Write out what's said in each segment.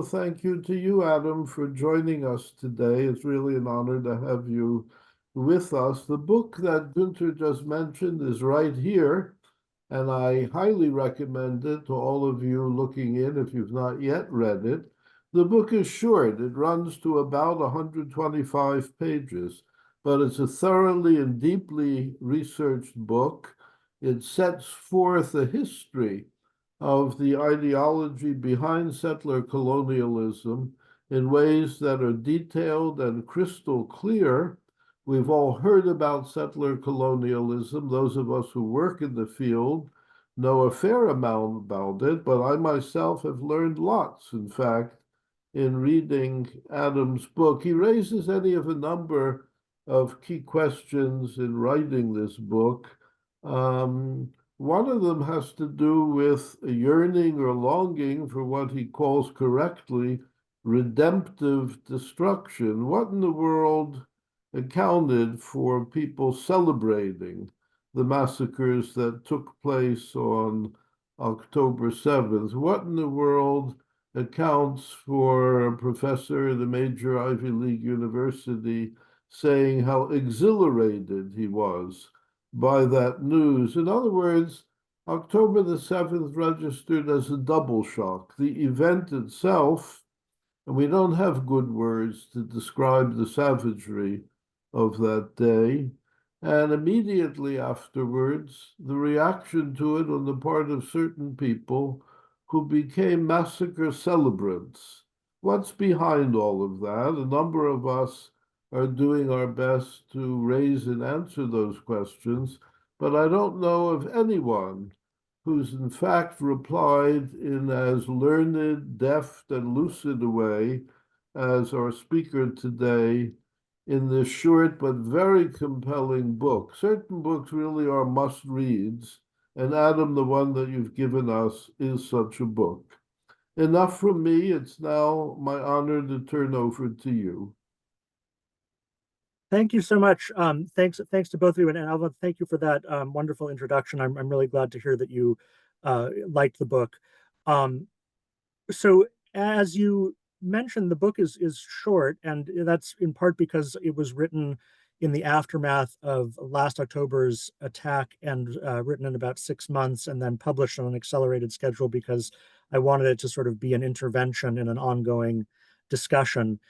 Thank you to you, Adam, for joining us today. It's really an honor to have you with us. The book that Günther just mentioned is right here, and I highly recommend it to all of you looking in if you've not yet read it. The book is short. It runs to about 125 pages, but it's a thoroughly and deeply researched book. It sets forth a history of the ideology behind settler colonialism in ways that are detailed and crystal clear. We've all heard about settler colonialism. Those of us who work in the field know a fair amount about it, but I myself have learned lots, in fact, in reading Adam's book. He raises any of a number of key questions in writing this book. One of them has to do with a yearning or longing for what he calls correctly redemptive destruction. What in the world accounted for people celebrating the massacres that took place on October 7th? What in the world accounts for a professor at a major Ivy League university saying how exhilarated he was by that news? In other words, October the 7th registered as a double shock. The event itself, and we don't have good words to describe the savagery of that day. And immediately afterwards, the reaction to it on the part of certain people who became massacre celebrants. What's behind all of that? A number of us are doing our best to raise and answer those questions, but I don't know of anyone who's in fact replied in as learned, deft, and lucid a way as our speaker today in this short but very compelling book. Certain books really are must reads, and Adam, the one that you've given us, is such a book. Enough from me. It's now my honor to turn over to you. Thank you so much. Thanks to both of you, and Alva, thank you for that wonderful introduction. I'm really glad to hear that you liked the book. Um, so as you mentioned, the book is short, and that's in part because it was written in the aftermath of last October's attack and written in about 6 months and then published on an accelerated schedule because I wanted it to sort of be an intervention in an ongoing discussion.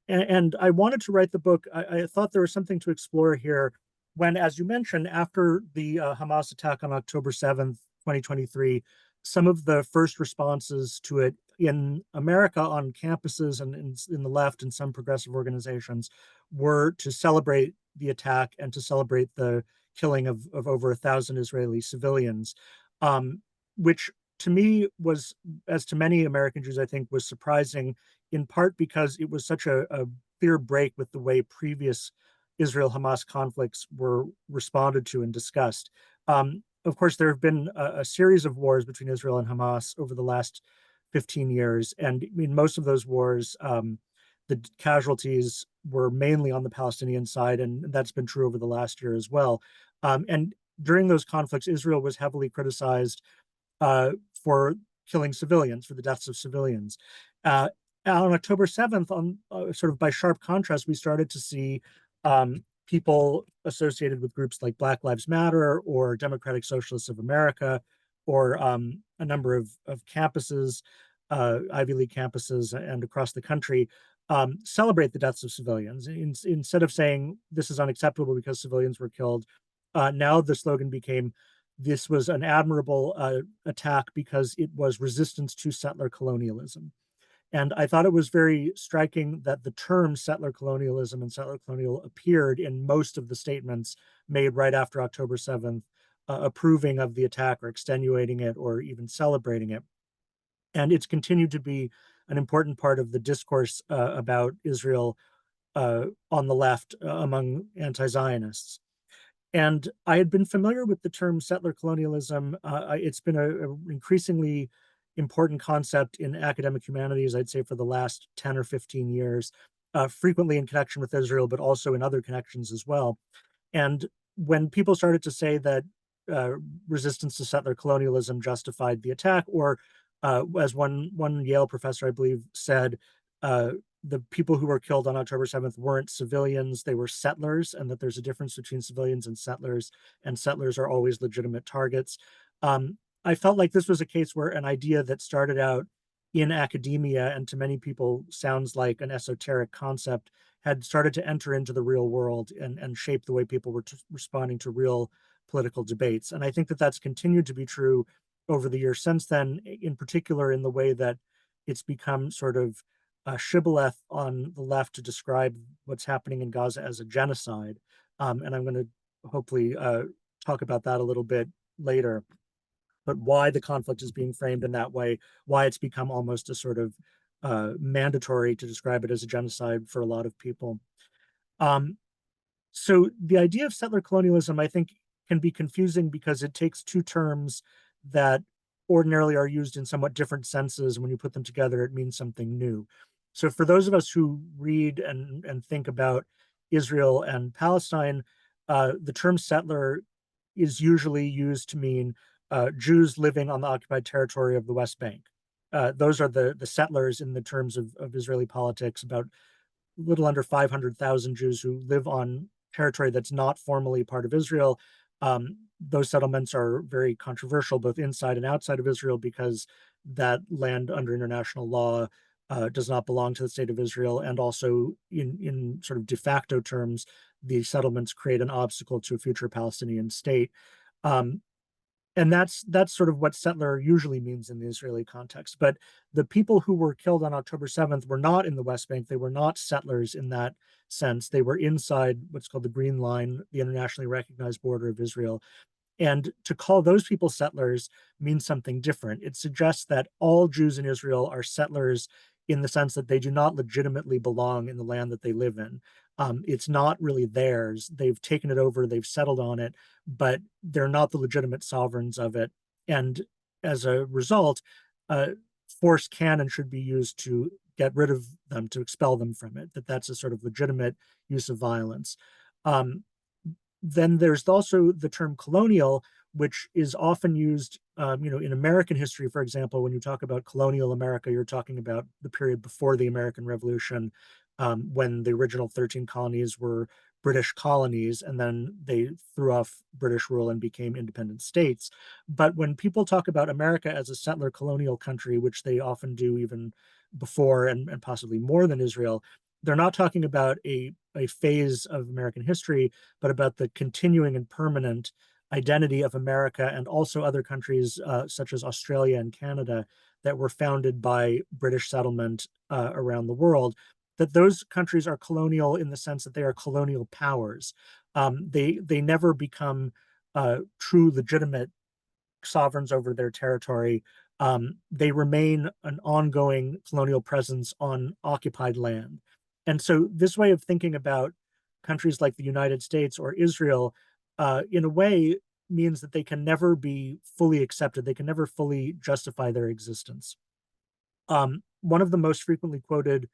And I wanted to write the book. I thought there was something to explore here when, as you mentioned, after the Hamas attack on October 7th, 2023, some of the first responses to it in America on campuses and in the left and some progressive organizations were to celebrate the attack and to celebrate the killing of over 1,000 Israeli civilians, which to me was, as to many American Jews, I think, was surprising, in part because it was such a clear break with the way previous Israel-Hamas conflicts were responded to and discussed. Of course, there have been a series of wars between Israel and Hamas over the last 15 years. And in most of those wars, the casualties were mainly on the Palestinian side, and that's been true over the last year as well. And during those conflicts, Israel was heavily criticized for killing civilians, for the deaths of civilians. On October 7th, sort of by sharp contrast, we started to see people associated with groups like Black Lives Matter or Democratic Socialists of America, or a number of campuses, Ivy League campuses and across the country, celebrate the deaths of civilians. Instead of saying this is unacceptable because civilians were killed, now the slogan became, this was an admirable attack because it was resistance to settler colonialism. And I thought it was very striking that the term settler colonialism and settler colonial appeared in most of the statements made right after October 7th, approving of the attack or extenuating it or even celebrating it. And it's continued to be an important part of the discourse about Israel on the left among anti-Zionists. And I had been familiar with the term settler colonialism. It's been an increasingly important concept in academic humanities, I'd say, for the last 10 or 15 years, frequently in connection with Israel, but also in other connections as well. And when people started to say that resistance to settler colonialism justified the attack, or As one Yale professor, I believe, said, the people who were killed on October 7th weren't civilians, they were settlers, and that there's a difference between civilians and settlers are always legitimate targets. I felt like this was a case where an idea that started out in academia and to many people sounds like an esoteric concept had started to enter into the real world and shape the way people were responding to real political debates. And I think that that's continued to be true over the years since then, in particular in the way that it's become sort of a shibboleth on the left to describe what's happening in Gaza as a genocide. And I'm going to hopefully talk about that a little bit later. But why the conflict is being framed in that way, why it's become almost a sort of mandatory to describe it as a genocide for a lot of people. So the idea of settler colonialism, I think, can be confusing because it takes two terms that ordinarily are used in somewhat different senses. When you put them together, it means something new. So for those of us who read and think about Israel and Palestine, the term settler is usually used to mean Jews living on the occupied territory of the West Bank. Those are the settlers in the terms of Israeli politics, about a little under 500,000 Jews who live on territory that's not formally part of Israel. Those settlements are very controversial, both inside and outside of Israel, because that land under international law does not belong to the state of Israel. And also, in sort of de facto terms, the settlements create an obstacle to a future Palestinian state. And that's sort of what settler usually means in the Israeli context. But the people who were killed on October 7th were not in the West Bank. They were not settlers in that sense. They were inside what's called the Green Line, the internationally recognized border of Israel. And to call those people settlers means something different. It suggests that all Jews in Israel are settlers in the sense that they do not legitimately belong in the land that they live in. It's not really theirs. They've taken it over, they've settled on it, but they're not the legitimate sovereigns of it. And as a result, force can and should be used to get rid of them, to expel them from it, that's a sort of legitimate use of violence. Then there's also the term colonial, which is often used, in American history, for example. When you talk about colonial America, you're talking about the period before the American Revolution, when the original 13 colonies were British colonies, and then they threw off British rule and became independent states. But when people talk about America as a settler colonial country, which they often do even before and possibly more than Israel, they're not talking about a phase of American history, but about the continuing and permanent identity of America and also other countries such as Australia and Canada that were founded by British settlement around the world, that those countries are colonial in the sense that they are colonial powers. They never become true legitimate sovereigns over their territory. They remain an ongoing colonial presence on occupied land. And so this way of thinking about countries like the United States or Israel, in a way, means that they can never be fully accepted. They can never fully justify their existence. One of the most frequently quoted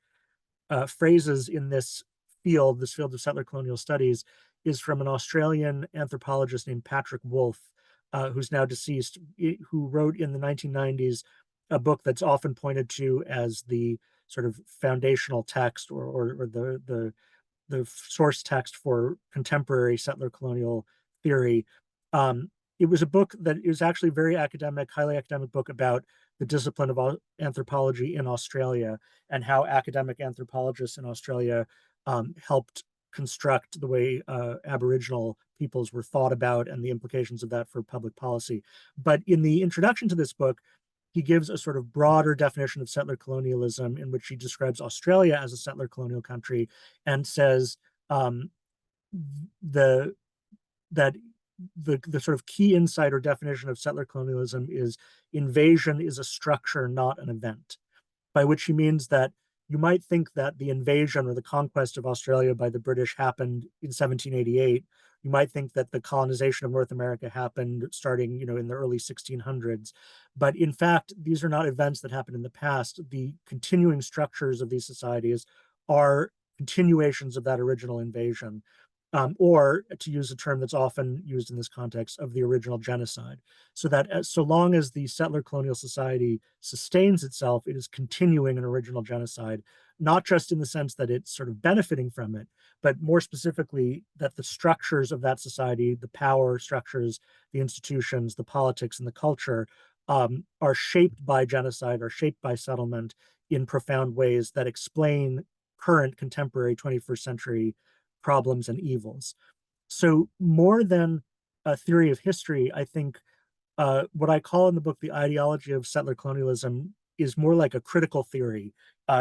phrases in this field of settler colonial studies, is from an Australian anthropologist named Patrick Wolfe, who's now deceased, who wrote in the 1990s a book that's often pointed to as the sort of foundational text or the source text for contemporary settler colonial theory. It was a book that is actually very academic, highly academic book about the discipline of anthropology in Australia and how academic anthropologists in Australia helped construct the way Aboriginal peoples were thought about and the implications of that for public policy. But in the introduction to this book, he gives a sort of broader definition of settler colonialism in which he describes Australia as a settler colonial country and says that the sort of key insight or definition of settler colonialism is invasion is a structure, not an event, by which he means that you might think that the invasion or the conquest of Australia by the British happened in 1788. You might think that the colonization of North America happened starting, in the early 1600s. But in fact, these are not events that happened in the past. The continuing structures of these societies are continuations of that original invasion. or to use a term that's often used in this context, of the original genocide. So that so long as the settler colonial society sustains itself, it is continuing an original genocide, not just in the sense that it's sort of benefiting from it, but more specifically that the structures of that society, the power structures, the institutions, the politics, and the culture are shaped by genocide, are shaped by settlement in profound ways that explain current contemporary 21st century problems and evils. So more than a theory of history, I think what I call in the book the ideology of settler colonialism is more like a critical theory,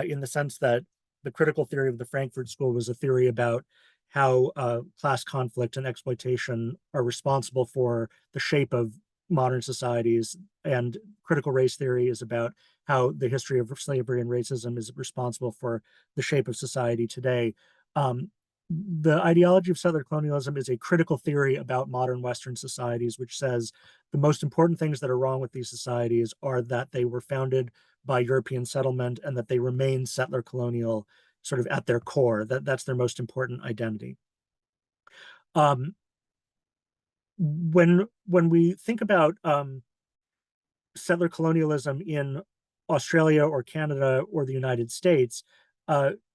in the sense that the critical theory of the Frankfurt School was a theory about how class conflict and exploitation are responsible for the shape of modern societies, and critical race theory is about how the history of slavery and racism is responsible for the shape of society today. Um, the ideology of settler colonialism is a critical theory about modern Western societies, which says the most important things that are wrong with these societies are that they were founded by European settlement and that they remain settler colonial sort of at their core. That's their most important identity. Um, when we think about settler colonialism in Australia or Canada or the United States,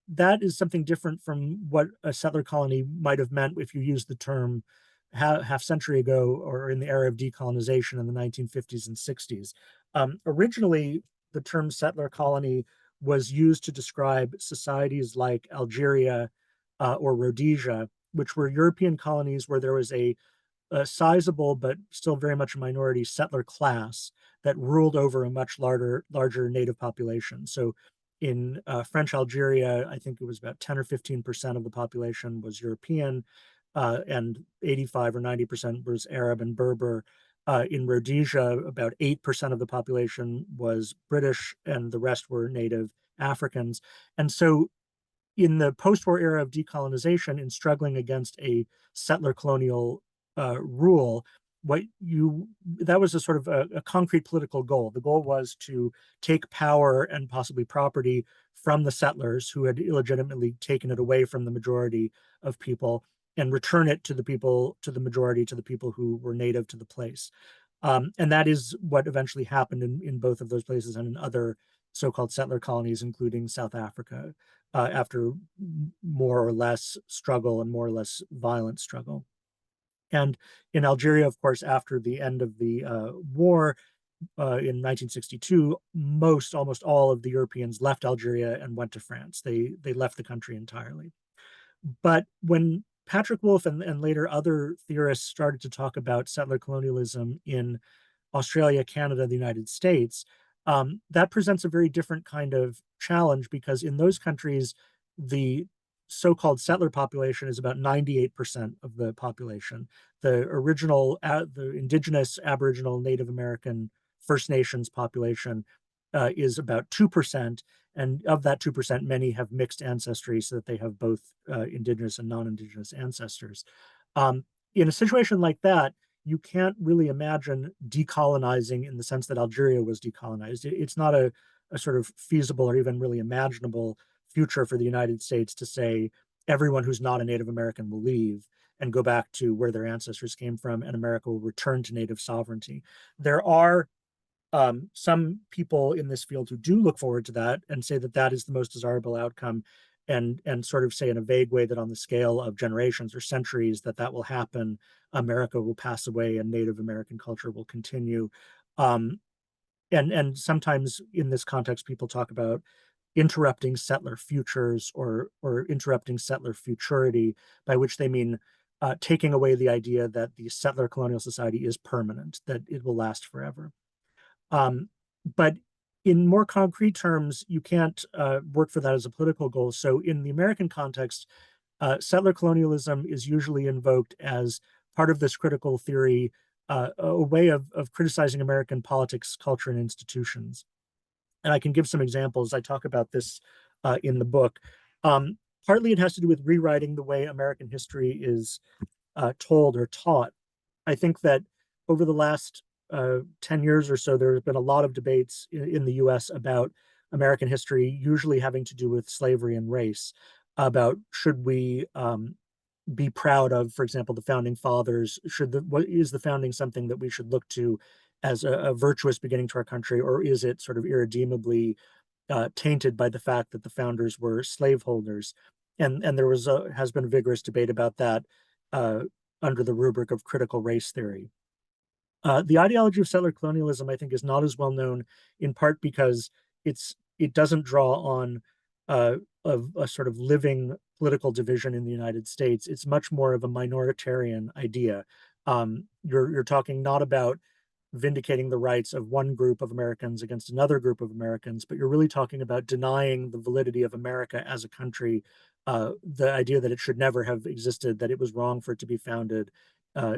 that is something different from what a settler colony might have meant if you used the term half century ago or in the era of decolonization in the 1950s and 60s. Originally, the term settler colony was used to describe societies like Algeria or Rhodesia, which were European colonies where there was a sizable but still very much a minority settler class that ruled over a much larger native population. So in French Algeria, I think it was about 10 or 15% of the population was European, and 85 or 90% was Arab and Berber. In Rhodesia, about 8% of the population was British, and the rest were native Africans. And so in the post-war era of decolonization, in struggling against a settler colonial rule, that was a sort of a concrete political goal. The goal was to take power and possibly property from the settlers who had illegitimately taken it away from the majority of people and return it to the people, to the majority, to the people who were native to the place. And that is what eventually happened in both of those places and in other so-called settler colonies, including South Africa, after more or less struggle and more or less violent struggle. And in Algeria, of course, after the end of the war in 1962, almost all of the Europeans left Algeria and went to France. They left the country entirely. But when Patrick Wolf and later other theorists started to talk about settler colonialism in Australia, Canada, the United States, that presents a very different kind of challenge, because in those countries, the so-called settler population is about 98% of the population. The the indigenous, Aboriginal, Native American, First Nations population is about 2%. And of that 2%, many have mixed ancestry so that they have both indigenous and non-indigenous ancestors. In a situation like that, you can't really imagine decolonizing in the sense that Algeria was decolonized. It's not a sort of feasible or even really imaginable future for the United States to say everyone who's not a Native American will leave and go back to where their ancestors came from, and America will return to native sovereignty. There are some people in this field who do look forward to that and say that that is the most desirable outcome, and sort of say in a vague way that on the scale of generations or centuries that will happen. America will pass away and Native American culture will continue. And sometimes in this context, people talk about interrupting settler futures or interrupting settler futurity, by which they mean taking away the idea that the settler colonial society is permanent, that it will last forever. But in more concrete terms, you can't work for that as a political goal. So in the American context, settler colonialism is usually invoked as part of this critical theory, a way of criticizing American politics, culture, and institutions. And I can give some examples. I talk about this in the book. Partly it has to do with rewriting the way American history is told or taught. I think that over the last 10 years or so, there have been a lot of debates in the US about American history, usually having to do with slavery and race, about should we be proud of, for example, the founding fathers? What is the founding something that we should look to as a virtuous beginning to our country, or is it sort of irredeemably tainted by the fact that the founders were slaveholders? And there has been a vigorous debate about that under the rubric of critical race theory. The ideology of settler colonialism, I think, is not as well known, in part because it doesn't draw on a sort of living political division in the United States. It's much more of a minoritarian idea. You're talking not about vindicating the rights of one group of Americans against another group of Americans, but you're really talking about denying the validity of America as a country, the idea that it should never have existed, that it was wrong for it to be founded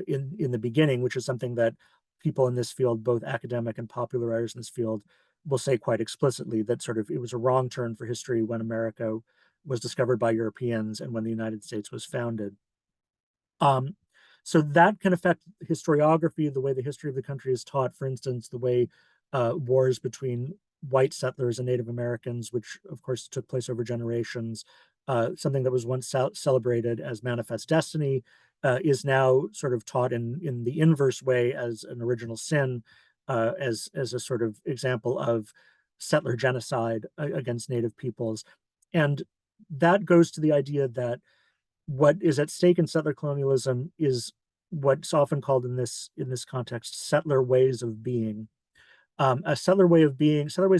in the beginning, which is something that people in this field, both academic and popular writers in this field, will say quite explicitly, that sort of it was a wrong turn for history when America was discovered by Europeans and when the United States was founded. So that can affect historiography, the way the history of the country is taught. For instance, the way wars between white settlers and Native Americans, which of course took place over generations, something that was once celebrated as manifest destiny, is now sort of taught in the inverse way as an original sin, as a sort of example of settler genocide against Native peoples. And that goes to the idea that what is at stake in settler colonialism is what's often called in this context settler ways of being. Settler ways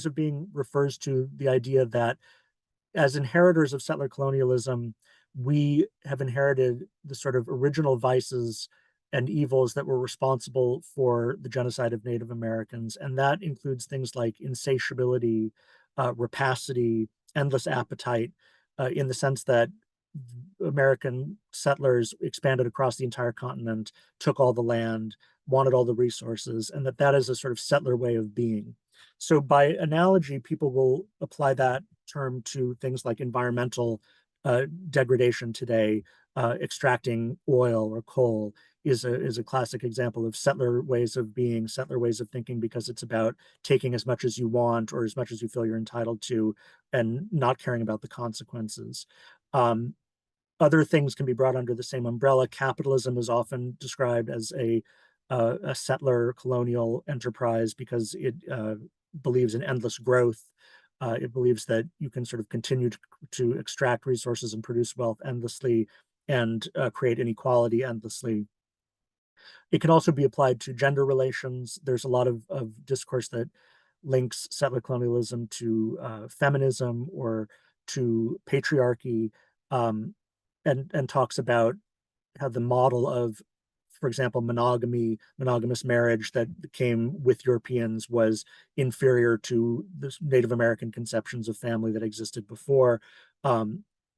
of being refers to the idea that as inheritors of settler colonialism, we have inherited the sort of original vices and evils that were responsible for the genocide of Native Americans. And that includes things like insatiability, rapacity, endless appetite, in the sense that American settlers expanded across the entire continent, took all the land, wanted all the resources, and that is a sort of settler way of being. So by analogy, people will apply that term to things like environmental degradation today. Extracting oil or coal is a classic example of settler ways of being, settler ways of thinking, because it's about taking as much as you want or as much as you feel you're entitled to and not caring about the consequences. Other things can be brought under the same umbrella. Capitalism is often described as a settler colonial enterprise because it believes in endless growth. It believes that you can sort of continue to extract resources and produce wealth endlessly and create inequality endlessly. It can also be applied to gender relations. There's a lot of discourse that links settler colonialism to feminism or to patriarchy, and talks about how the model of, for example, monogamous marriage that came with Europeans was inferior to the Native American conceptions of family that existed before.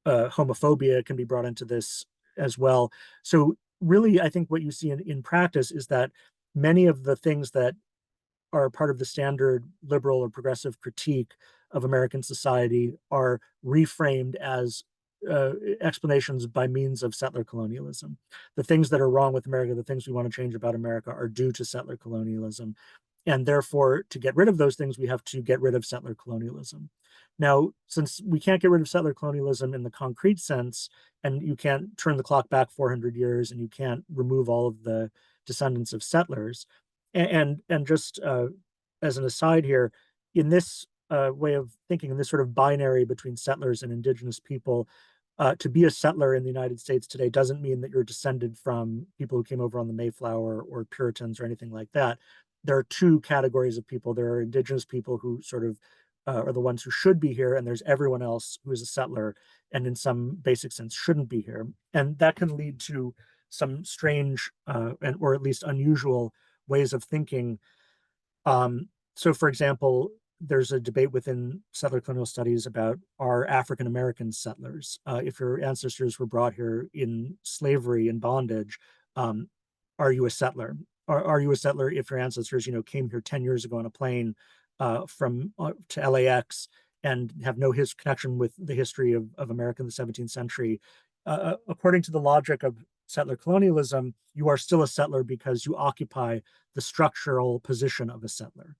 Homophobia can be brought into this as well. So really, I think what you see in practice is that many of the things that are part of the standard liberal or progressive critique of American society are reframed as explanations by means of settler colonialism. The things that are wrong with America, the things we want to change about America, are due to settler colonialism. And therefore, to get rid of those things, we have to get rid of settler colonialism. Now, since we can't get rid of settler colonialism in the concrete sense, and you can't turn the clock back 400 years, and you can't remove all of the descendants of settlers, and just as an aside here, in this way of thinking, in this sort of binary between settlers and indigenous people, to be a settler in the United States today doesn't mean that you're descended from people who came over on the Mayflower or Puritans or anything like that. There are two categories of people. There are indigenous people who sort of are the ones who should be here, and there's everyone else who is a settler and in some basic sense shouldn't be here. And that can lead to some strange or at least unusual ways of thinking. So, for example, there's a debate within settler colonial studies about are African American settlers. If your ancestors were brought here in slavery and bondage, are you a settler? Are you a settler if your ancestors, came here 10 years ago on a plane from to LAX and have no connection with the history of America in the 17th century? According to the logic of settler colonialism, you are still a settler because you occupy the structural position of a settler.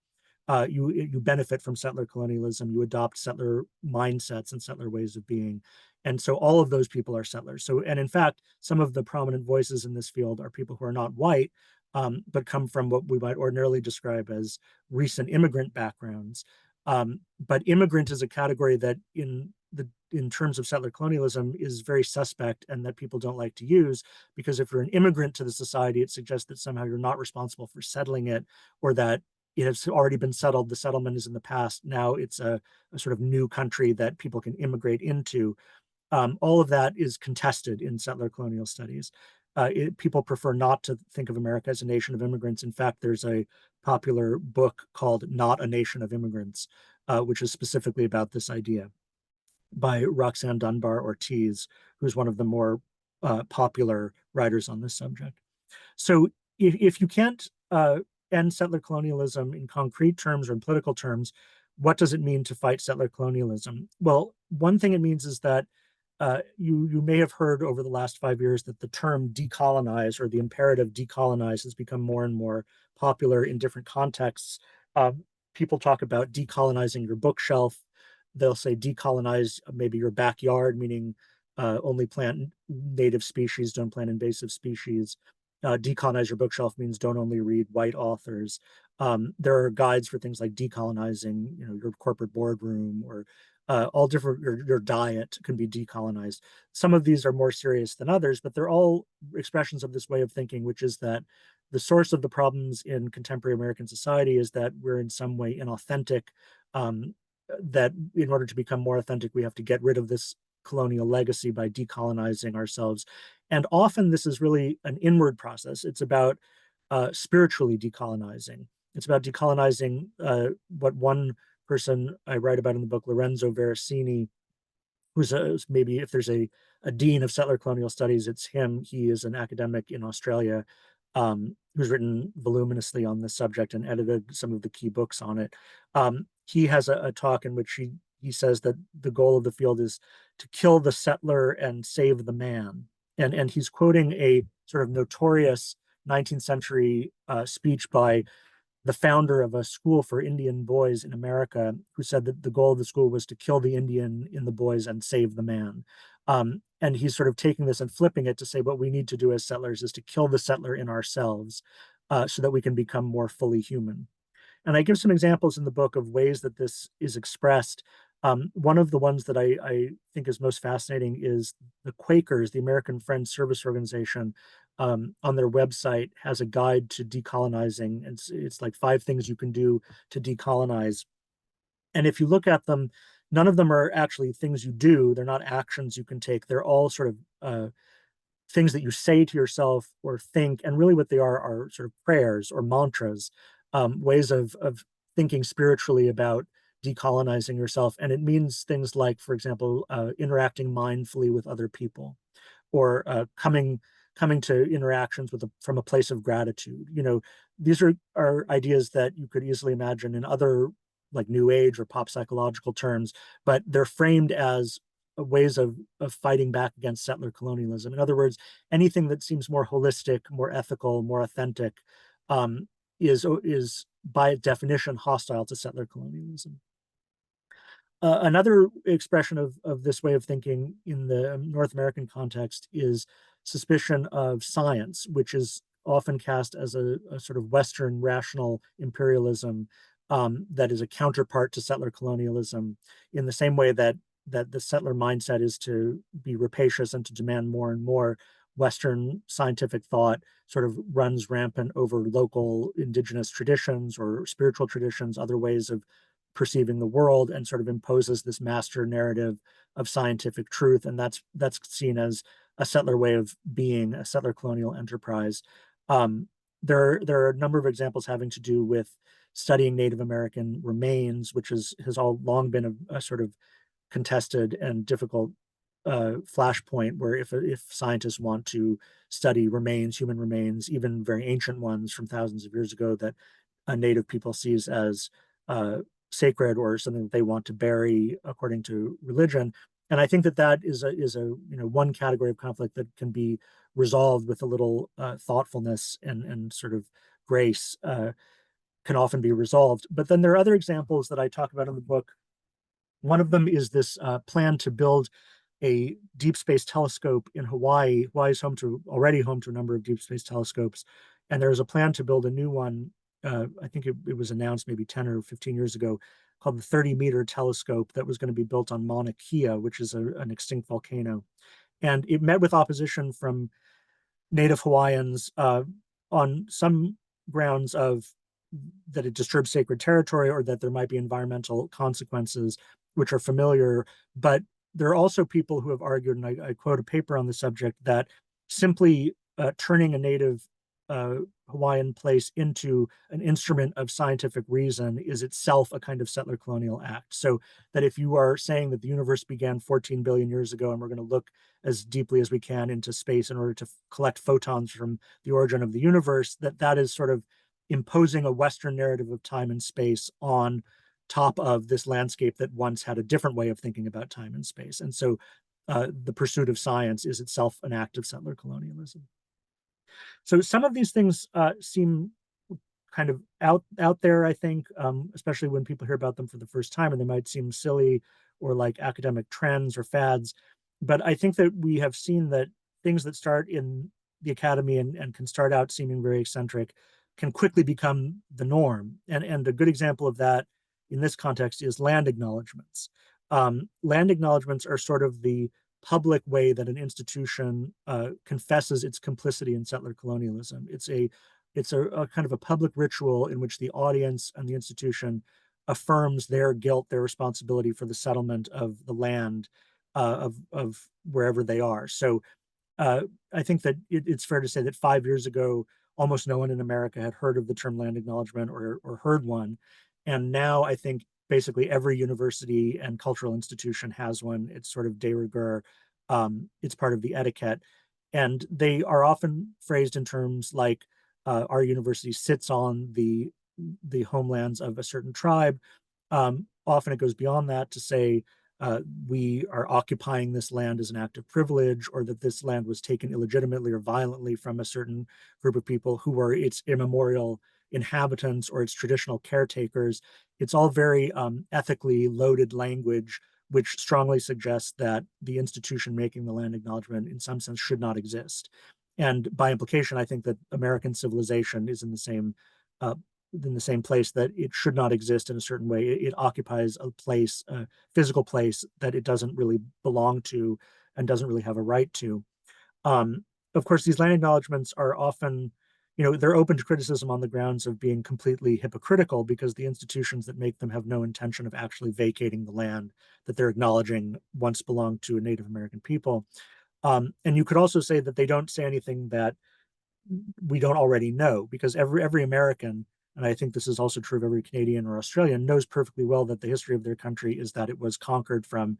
you benefit from settler colonialism. You adopt settler mindsets and settler ways of being. And so all of those people are settlers. So, and in fact, some of the prominent voices in this field are people who are not white, but come from what we might ordinarily describe as recent immigrant backgrounds. But immigrant is a category that in terms of settler colonialism is very suspect and that people don't like to use, because if you're an immigrant to the society, it suggests that somehow you're not responsible for settling it, or that it has already been settled. The settlement is in the past. Now it's a sort of new country that people can immigrate into. All of that is contested in settler colonial studies. People prefer not to think of America as a nation of immigrants. In fact, there's a popular book called Not a Nation of Immigrants, which is specifically about this idea, by Roxanne Dunbar Ortiz, who's one of the more popular writers on this subject. So if you can't end settler colonialism in concrete terms or in political terms, what does it mean to fight settler colonialism? Well, one thing it means is that you may have heard over the last 5 years that the term decolonize, or the imperative decolonize, has become more and more popular in different contexts. People talk about decolonizing your bookshelf. They'll say decolonize maybe your backyard, meaning only plant native species, don't plant invasive species. Decolonize your bookshelf means don't only read white authors. There are guides for things like decolonizing, your corporate boardroom, or all different, your diet can be decolonized. Some of these are more serious than others, but they're all expressions of this way of thinking, which is that the source of the problems in contemporary American society is that we're in some way inauthentic, that in order to become more authentic, we have to get rid of this colonial legacy by decolonizing ourselves. And often this is really an inward process. It's about spiritually decolonizing. It's about decolonizing what one person I write about in the book, Lorenzo Veracini, who's maybe if there's a dean of settler colonial studies, it's him. He is an academic in Australia who's written voluminously on this subject and edited some of the key books on it. He has a talk in which he says that the goal of the field is to kill the settler and save the man. And he's quoting a sort of notorious 19th century speech by the founder of a school for Indian boys in America, who said that the goal of the school was to kill the Indian in the boys and save the man. And he's sort of taking this and flipping it to say what we need to do as settlers is to kill the settler in ourselves so that we can become more fully human. And I give some examples in the book of ways that this is expressed. One of the ones that I think is most fascinating is the Quakers, the American Friends Service Organization, on their website has a guide to decolonizing. It's like 5 things you can do to decolonize. And if you look at them, none of them are actually things you do. They're not actions you can take. They're all sort of things that you say to yourself or think. And really what they are sort of prayers or mantras, ways of thinking spiritually about decolonizing yourself. And it means things like, for example, interacting mindfully with other people, or coming to interactions from a place of gratitude. These are ideas that you could easily imagine in other like New Age or pop psychological terms, but they're framed as ways of fighting back against settler colonialism. In other words, anything that seems more holistic, more ethical, more authentic, is by definition hostile to settler colonialism. Another expression of this way of thinking in the North American context is suspicion of science, which is often cast as a sort of Western rational imperialism that is a counterpart to settler colonialism, in the same way that the settler mindset is to be rapacious and to demand more and more. Western scientific thought sort of runs rampant over local indigenous traditions or spiritual traditions, other ways of perceiving the world, and sort of imposes this master narrative of scientific truth. And that's seen as a settler way of being, a settler colonial enterprise. There are a number of examples having to do with studying Native American remains, which has all long been a sort of contested and difficult flashpoint, where if scientists want to study remains, human remains, even very ancient ones from thousands of years ago that a Native people sees as sacred or something that they want to bury according to religion. And I think that is a one category of conflict that can be resolved with a little thoughtfulness and sort of grace. can often be resolved. But then there are other examples that I talk about in the book. One of them is this plan to build a deep space telescope in Hawaii. Hawaii is already home to a number of deep space telescopes, and there's a plan to build a new one. I think it was announced maybe 10 or 15 years ago, called the 30-meter telescope that was going to be built on Mauna Kea, which is an extinct volcano. And it met with opposition from Native Hawaiians on some grounds of that it disturbs sacred territory or that there might be environmental consequences, which are familiar. But there are also people who have argued, and I quote a paper on the subject, that simply turning a native Hawaiian place into an instrument of scientific reason is itself a kind of settler colonial act. So that if you are saying that the universe began 14 billion years ago and we're going to look as deeply as we can into space in order to collect photons from the origin of the universe, that is sort of imposing a Western narrative of time and space on top of this landscape that once had a different way of thinking about time and space. And so the pursuit of science is itself an act of settler colonialism. So some of these things seem kind of out there, I think, especially when people hear about them for the first time, and they might seem silly or like academic trends or fads. But I think that we have seen that things that start in the academy and can start out seeming very eccentric can quickly become the norm. And a good example of that in this context is land acknowledgements. Land acknowledgements are sort of the public way that an institution confesses its complicity in settler colonialism. It's a kind of a public ritual in which the audience and the institution affirms their guilt, their responsibility for the settlement of the land of wherever they are. So I think that it's fair to say that 5 years ago, almost no one in America had heard of the term land acknowledgement or heard one. And now I think basically every university and cultural institution has one. It's sort of de rigueur. It's part of the etiquette. And they are often phrased in terms like our university sits on the homelands of a certain tribe. Often it goes beyond that to say we are occupying this land as an act of privilege, or that this land was taken illegitimately or violently from a certain group of people who were its immemorial inhabitants or its traditional caretakers. It's all very ethically loaded language, which strongly suggests that the institution making the land acknowledgement in some sense should not exist. And by implication, I think that American civilization is in the same place that it should not exist in a certain way. It occupies a place, a physical place that it doesn't really belong to and doesn't really have a right to. Of course, these land acknowledgements are often, they're open to criticism on the grounds of being completely hypocritical because the institutions that make them have no intention of actually vacating the land that they're acknowledging once belonged to a Native American people. And you could also say that they don't say anything that we don't already know, because every American, and I think this is also true of every Canadian or Australian, knows perfectly well that the history of their country is that it was conquered from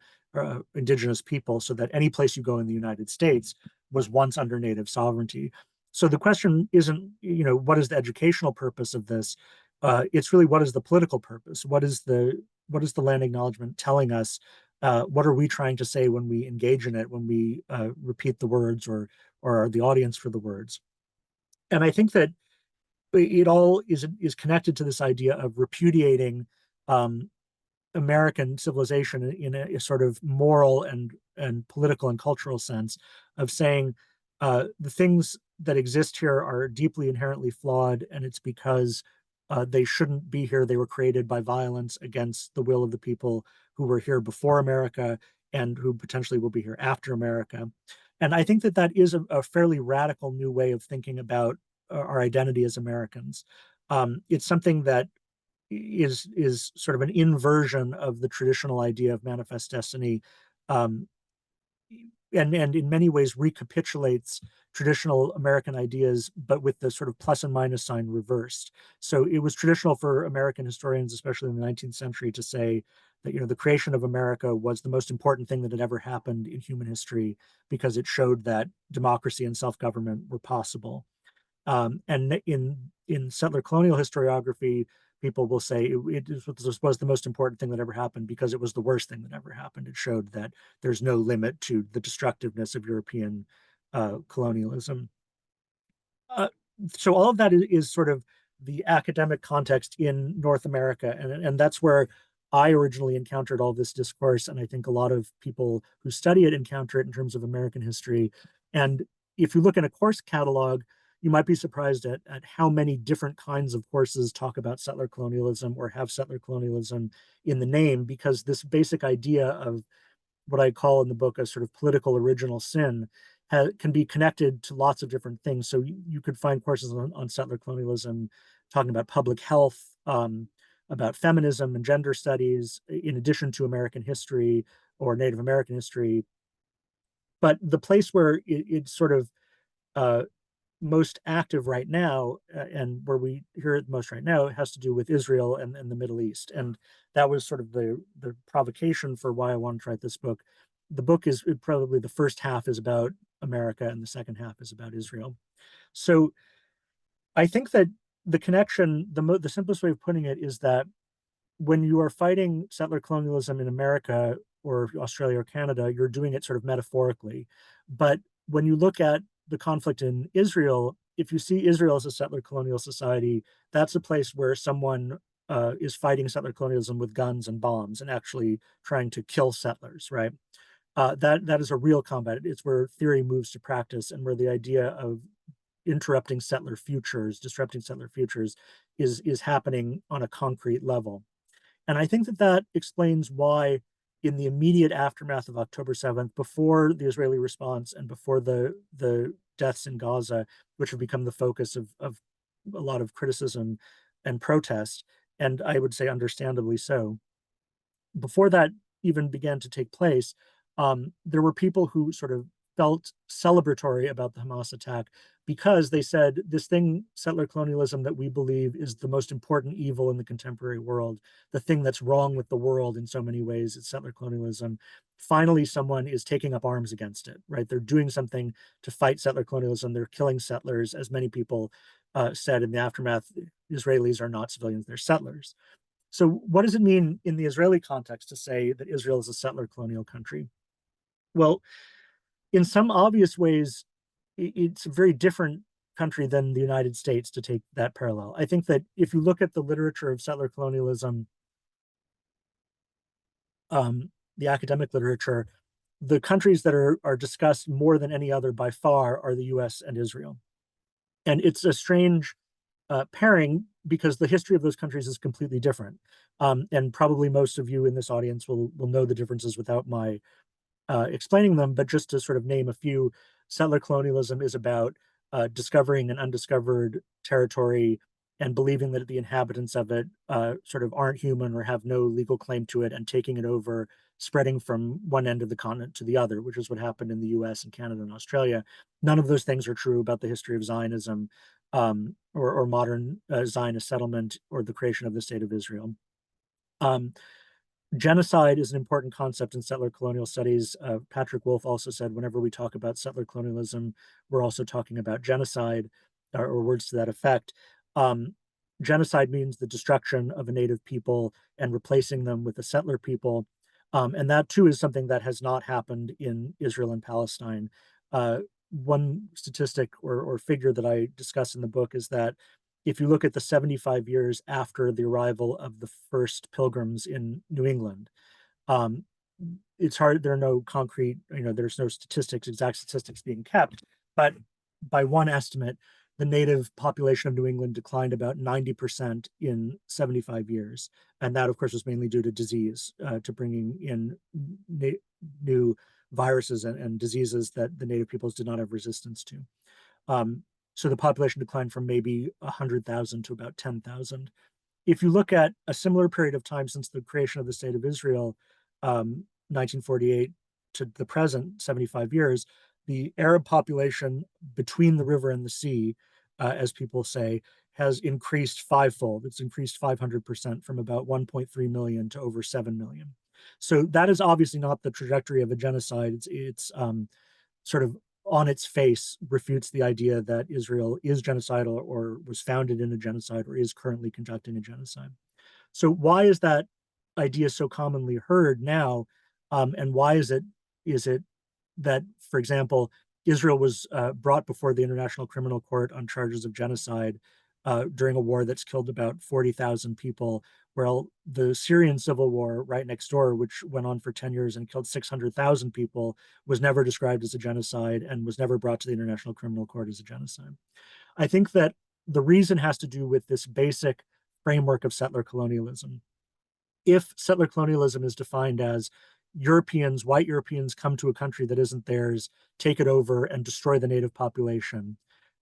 indigenous people, so that any place you go in the United States was once under Native sovereignty. So the question isn't, what is the educational purpose of this? It's really, what is the political purpose? What is the land acknowledgement telling us? What are we trying to say when we engage in it, when we repeat the words or are the audience for the words? And I think that it all is connected to this idea of repudiating American civilization in a sort of moral and political and cultural sense, of saying the things that exist here are deeply inherently flawed, and it's because they shouldn't be here. They were created by violence against the will of the people who were here before America and who potentially will be here after America. And I think that is a fairly radical new way of thinking about our identity as Americans. It's something that is sort of an inversion of the traditional idea of manifest destiny, and in many ways recapitulates traditional American ideas, but with the sort of plus and minus sign reversed. So it was traditional for American historians, especially in the 19th century, to say that the creation of America was the most important thing that had ever happened in human history because it showed that democracy and self-government were possible. And in settler colonial historiography, people will say it was the most important thing that ever happened because it was the worst thing that ever happened. It showed that there's no limit to the destructiveness of European, colonialism. So all of that is sort of, the academic context in North America. And that's where I originally encountered all this discourse. And I think a lot of people who study it encounter it in terms of American history. And if you look in a course catalog, you might be surprised at how many different kinds of courses talk about settler colonialism or have settler colonialism in the name, because this basic idea of what I call in the book a sort of political original sin can be connected to lots of different things. So you could find courses on settler colonialism talking about public health, about feminism and gender studies, in addition to American history or Native American history. But the place where it's sort of uh, most active right now, and where we hear it most right now, has to do with Israel and the Middle East. And that was sort of the provocation for why I wanted to write this book. The book is probably the first half is about America and the second half is about Israel. So I think that the connection, the simplest way of putting it is that when you are fighting settler colonialism in America or Australia or Canada, you're doing it sort of metaphorically. But when you look at the conflict in Israel, if you see Israel as a settler colonial society, that's a place where someone is fighting settler colonialism with guns and bombs and actually trying to kill settlers, right? That is a real combat. It's where theory moves to practice, and where the idea of interrupting settler futures, disrupting settler futures, is happening on a concrete level. And I think that that explains why, in the immediate aftermath of October 7th, before the Israeli response and before the deaths in Gaza, which have become the focus of a lot of criticism and protest, and I would say understandably so, before that even began to take place, there were people who sort of felt celebratory about the Hamas attack because they said this thing, settler colonialism, that we believe is the most important evil in the contemporary world, the thing that's wrong with the world in so many ways, it's settler colonialism. Finally, someone is taking up arms against it, right? They're doing something to fight settler colonialism. They're killing settlers, as many people said in the aftermath. Israelis are not civilians, they're settlers. So, what does it mean in the Israeli context to say that Israel is a settler colonial country? Well, in some obvious ways, it's a very different country than the United States, to take that parallel. I think that if you look at the literature of settler colonialism, the academic literature, the countries that are discussed more than any other by far are the US and Israel. And it's a strange pairing because the history of those countries is completely different. And probably most of you in this audience will know the differences without my explaining them, but just to sort of name a few, settler colonialism is about discovering an undiscovered territory and believing that the inhabitants of it sort of aren't human or have no legal claim to it, and taking it over, spreading from one end of the continent to the other, which is what happened in the US and Canada and Australia. None of those things are true about the history of Zionism, or modern Zionist settlement or the creation of the state of Israel. Genocide is an important concept in settler colonial studies. Patrick Wolf also said whenever we talk about settler colonialism, we're also talking about genocide, or words to that effect. Genocide means the destruction of a native people and replacing them with a settler people. And that too is something that has not happened in Israel and Palestine. One statistic or figure that I discuss in the book is that if you look at the 75 years after the arrival of the first pilgrims in New England, um, it's hard, there are no concrete, there's no exact statistics being kept, but by one estimate, the native population of New England declined about 90% in 75 years. And that, of course, was mainly due to disease, to bringing in new viruses and diseases that the native peoples did not have resistance to. So the population declined from maybe 100,000 to about 10,000. If you look at a similar period of time since the creation of the state of Israel, 1948 to the present, 75 years, the Arab population between the river and the sea, as people say, has increased fivefold. It's increased 500% from about 1.3 million to over 7 million. So that is obviously not the trajectory of a genocide. It's sort of on its face refutes the idea that Israel is genocidal or was founded in a genocide or is currently conducting a genocide. So why is that idea so commonly heard now? And why is it that, for example, Israel was brought before the International Criminal Court on charges of genocide during a war that's killed about 40,000 people, while the Syrian civil war right next door, which went on for 10 years and killed 600,000 people, was never described as a genocide and was never brought to the International Criminal Court as a genocide. I think that the reason has to do with this basic framework of settler colonialism. If settler colonialism is defined as Europeans, white Europeans, come to a country that isn't theirs, take it over, and destroy the native population,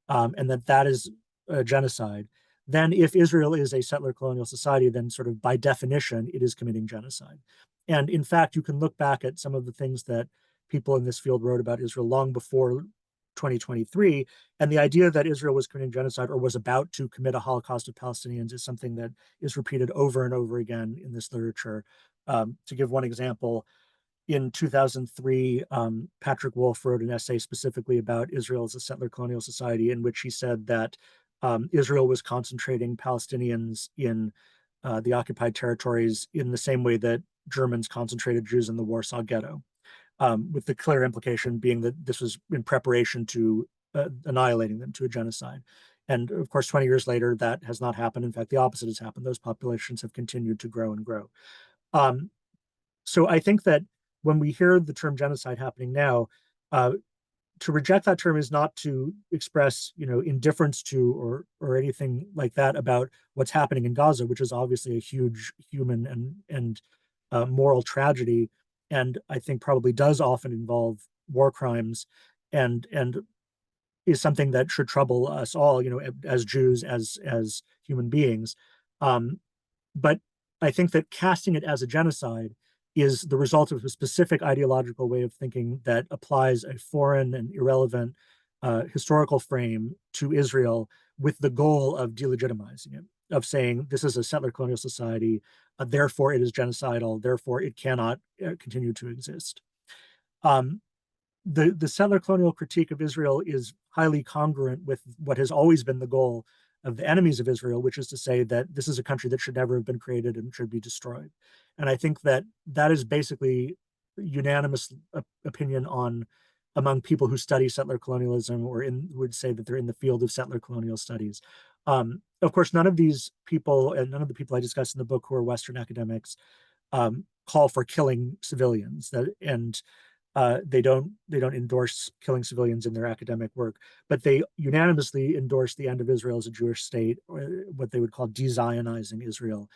and that is a genocide, then if Israel is a settler colonial society, then sort of by definition, it is committing genocide. And in fact, you can look back at some of the things that people in this field wrote about Israel long before 2023. And the idea that Israel was committing genocide or was about to commit a Holocaust of Palestinians is something that is repeated over and over again in this literature. To give one example, in 2003, Patrick Wolf wrote an essay specifically about Israel as a settler colonial society, in which he said that Israel was concentrating Palestinians in the occupied territories in the same way that Germans concentrated Jews in the Warsaw Ghetto, with the clear implication being that this was in preparation to annihilating them, to a genocide. And of course, 20 years later, that has not happened. In fact, the opposite has happened. Those populations have continued to grow and grow. So I think that when we hear the term genocide happening now, to reject that term is not to express, indifference to or anything like that about what's happening in Gaza, which is obviously a huge human and moral tragedy, and I think probably does often involve war crimes, and is something that should trouble us all, as Jews, as human beings. But I think that casting it as a genocide is the result of a specific ideological way of thinking that applies a foreign and irrelevant historical frame to Israel with the goal of delegitimizing it, of saying this is a settler colonial society, therefore it is genocidal, therefore it cannot continue to exist. The settler colonial critique of Israel is highly congruent with what has always been the goal of the enemies of Israel, which is to say that this is a country that should never have been created and should be destroyed. And I think that that is basically unanimous opinion among people who study settler colonialism or would say that they're in the field of settler colonial studies. Of course, none of these people and none of the people I discuss in the book who are Western academics call for killing civilians, and they don't endorse killing civilians in their academic work, but they unanimously endorse the end of Israel as a Jewish state, or what they would call de-Zionizing Israel,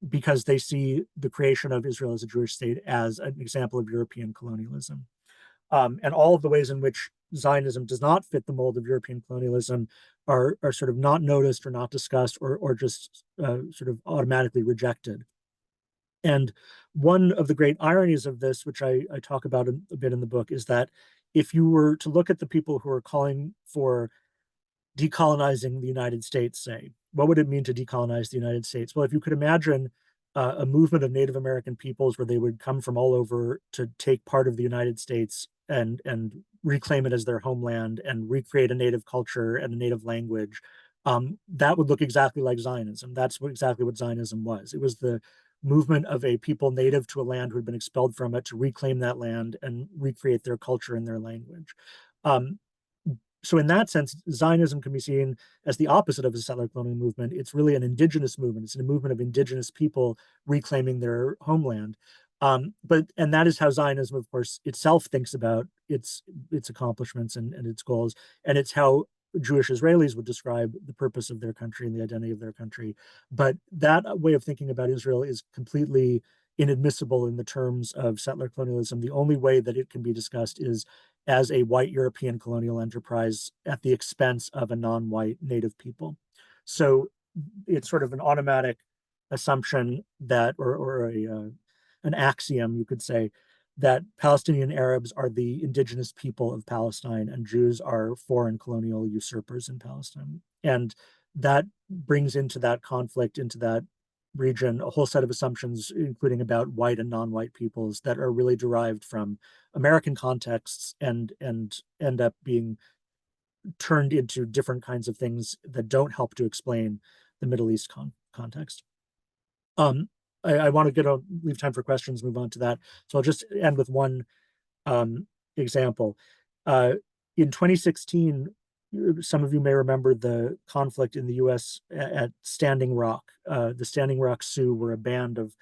because they see the creation of Israel as a Jewish state as an example of European colonialism. And all of the ways in which Zionism does not fit the mold of European colonialism are sort of not noticed or not discussed or just sort of automatically rejected. And one of the great ironies of this, which I talk about a bit in the book, is that if you were to look at the people who are calling for decolonizing the United States, say, what would it mean to decolonize the United States? Well, if you could imagine a movement of Native American peoples where they would come from all over to take part of the United States and reclaim it as their homeland and recreate a native culture and a native language, that would look exactly like Zionism. That's exactly what Zionism was. It was the movement of a people native to a land who had been expelled from it to reclaim that land and recreate their culture and their language. So in that sense, Zionism can be seen as the opposite of a settler colonial movement. It's really an indigenous movement. It's a movement of indigenous people reclaiming their homeland. And that is how Zionism, of course, itself thinks about its accomplishments and its goals. And it's how Jewish Israelis would describe the purpose of their country and the identity of their country. But that way of thinking about Israel is completely inadmissible in the terms of settler colonialism. The only way that it can be discussed is as a white European colonial enterprise at the expense of a non-white native people. So it's sort of an automatic assumption that, or an axiom, you could say, that Palestinian Arabs are the indigenous people of Palestine and Jews are foreign colonial usurpers in Palestine. And that brings into that conflict, into that region, a whole set of assumptions, including about white and non-white peoples that are really derived from American contexts and end up being turned into different kinds of things that don't help to explain the Middle East context. I want to leave time for questions, move on to that. So I'll just end with one example. In 2016, some of you may remember the conflict in the U.S. at Standing Rock. The Standing Rock Sioux were a band of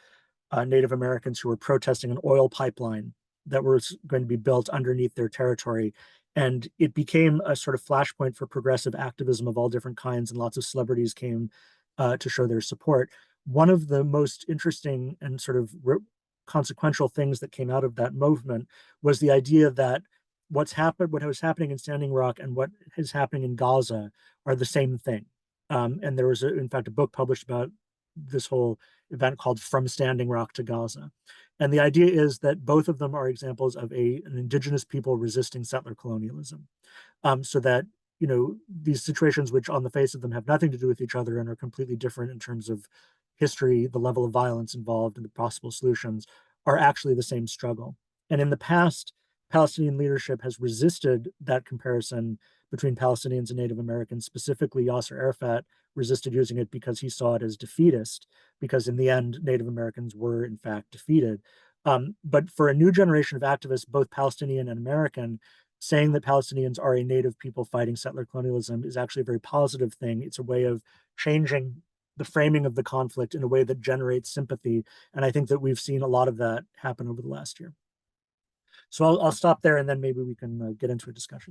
Native Americans who were protesting an oil pipeline that was going to be built underneath their territory. And it became a sort of flashpoint for progressive activism of all different kinds, and lots of celebrities came to show their support. One of the most interesting and sort of consequential things that came out of that movement was the idea that what was happening in Standing Rock and what is happening in Gaza are the same thing. And there was, in fact, a book published about this whole event called From Standing Rock to Gaza. And the idea is that both of them are examples of an indigenous people resisting settler colonialism. So that, these situations, which on the face of them have nothing to do with each other and are completely different in terms of history, the level of violence involved, and the possible solutions, are actually the same struggle. And in the past, Palestinian leadership has resisted that comparison between Palestinians and Native Americans. Specifically, Yasser Arafat resisted using it because he saw it as defeatist, because in the end, Native Americans were in fact defeated. But for a new generation of activists, both Palestinian and American, saying that Palestinians are a native people fighting settler colonialism is actually a very positive thing. It's a way of changing the framing of the conflict in a way that generates sympathy. And I think that we've seen a lot of that happen over the last year. So I'll stop there, and then maybe we can get into a discussion.